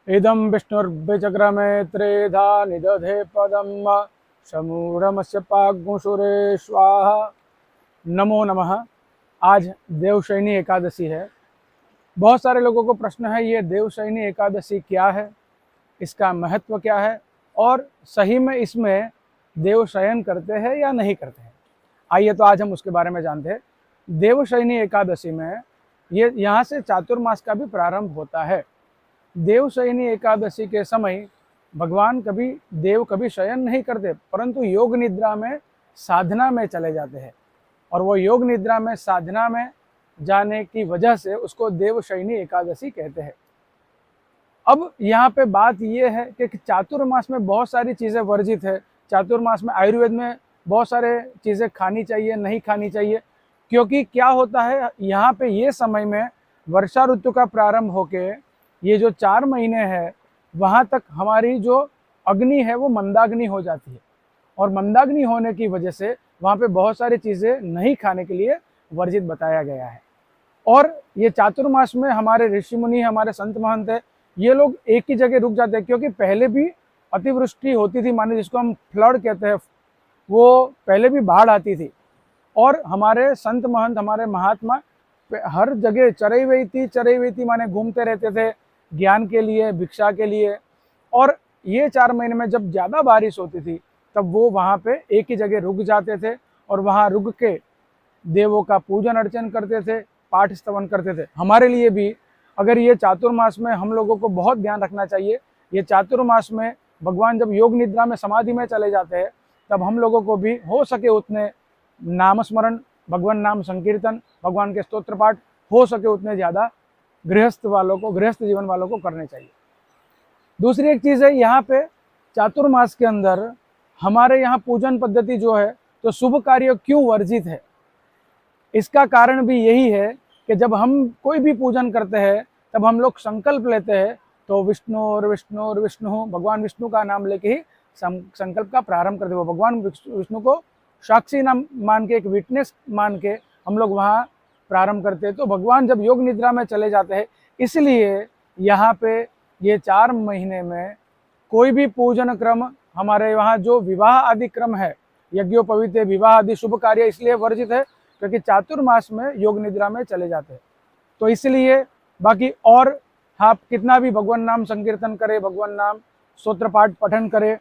इदं विष्णुर्विचक्रमे त्रेधा निदधे पदम शमूढ़मस्य पाग्मुषुरे स्वाहा। नमो नमः। आज देवशयनी एकादशी है। बहुत सारे लोगों को प्रश्न है, ये देवशयनी एकादशी क्या है, इसका महत्व क्या है और सही में इसमें देवशयन करते हैं या नहीं करते हैं। आइए तो आज हम उसके बारे में जानते हैं। देवशयनी एकादशी में ये यहाँ से चातुर्मास का भी प्रारंभ होता है। देवशयनी एकादशी के समय भगवान कभी शयन नहीं करते, परंतु योग निद्रा में साधना में चले जाते हैं और वो योग निद्रा में साधना में जाने की वजह से उसको देवशयनी एकादशी कहते हैं। अब यहाँ पे बात ये है कि चातुर्मास में बहुत सारी चीज़ें वर्जित है। चातुर्मास में आयुर्वेद में बहुत सारे चीज़ें खानी चाहिए, नहीं खानी चाहिए, क्योंकि क्या होता है यहाँ पे ये समय में वर्षा ऋतु का प्रारंभ होके ये जो 4 महीने हैं वहाँ तक हमारी जो अग्नि है वो मंदाग्नि हो जाती है और मंदाग्नि होने की वजह से वहाँ पे बहुत सारी चीज़ें नहीं खाने के लिए वर्जित बताया गया है। और ये चातुर्मास में हमारे ऋषि मुनि, हमारे संत महंत है, ये लोग एक ही जगह रुक जाते हैं, क्योंकि पहले भी अतिवृष्टि होती थी, माने जिसको हम फ्लड कहते हैं, वो पहले भी बाढ़ आती थी और हमारे संत महंत, हमारे महात्मा हर जगह चरई हुई थी माने घूमते रहते थे ज्ञान के लिए, भिक्षा के लिए। और ये 4 महीने में जब ज़्यादा बारिश होती थी तब वो वहाँ पे एक ही जगह रुक जाते थे और वहाँ रुक के देवों का पूजन अर्चन करते थे, पाठ स्तवन करते थे। हमारे लिए भी अगर ये चातुर्मास में हम लोगों को बहुत ध्यान रखना चाहिए। ये चातुर्मास में भगवान जब योग निद्रा में समाधि में चले जाते हैं तब हम लोगों को भी हो सके उतने नाम स्मरण, भगवान नाम संकीर्तन, भगवान के स्तोत्र पाठ हो सके उतने ज़्यादा गृहस्थ जीवन वालों को करने चाहिए। दूसरी एक चीज़ है, यहाँ पे चातुर्मास के अंदर हमारे यहाँ पूजन पद्धति जो है, तो शुभ कार्य क्यों वर्जित है, इसका कारण भी यही है कि जब हम कोई भी पूजन करते हैं तब हम लोग संकल्प लेते हैं, तो विष्णु और विष्णु और विष्णु, भगवान विष्णु का नाम लेके ही संकल्प का प्रारंभ करते हो। भगवान विष्णु को साक्षी नाम मान के, एक विटनेस मान के हम लोग वहाँ प्रारंभ करते हैं। तो भगवान जब योग निद्रा में चले जाते हैं, इसलिए यहाँ पे ये 4 महीने में कोई भी पूजन क्रम, हमारे वहाँ जो विवाह आदि क्रम है, यज्ञोपवीत, विवाह आदि शुभ कार्य इसलिए वर्जित है क्योंकि चातुर्मास में योग निद्रा में चले जाते हैं। तो इसलिए बाकी और आप कितना भी भगवान नाम संकीर्तन करें, भगवान नाम स्तोत्र पाठ पठन करें,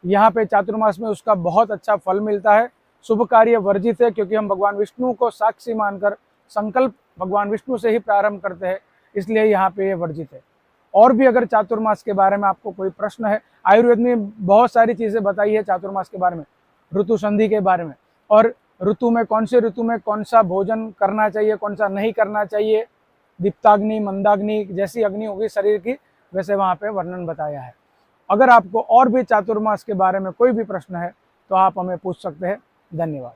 यहाँ पे चातुर्मास में उसका बहुत अच्छा फल मिलता है। शुभ कार्य वर्जित है क्योंकि हम भगवान विष्णु को साक्षी मानकर संकल्प भगवान विष्णु से ही प्रारंभ करते हैं, इसलिए यहाँ पे ये वर्जित है। और भी अगर चातुर्मास के बारे में आपको कोई प्रश्न है, आयुर्वेद में बहुत सारी चीज़ें बताई है चातुर्मास के बारे में, ऋतु संधि के बारे में, और ऋतु में कौन से ऋतु में कौन सा भोजन करना चाहिए, कौन सा नहीं करना चाहिए, दीप्ताग्नि, मंदाग्नि जैसी अग्नि होगी शरीर की, वैसे वहाँ पे वर्णन बताया है। अगर आपको और भी चातुर्मास के बारे में कोई भी प्रश्न है तो आप हमें पूछ सकते हैं। धन्यवाद।